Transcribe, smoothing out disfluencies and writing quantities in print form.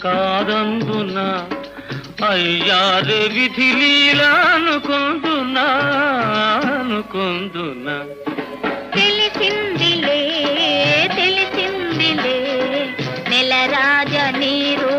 కాదందునా అయ్యారే విధి లీలా అనుకుందునా అనుకుందునా తెలిసిందిలే తెలిసిందిలే నెల రాజ నీరు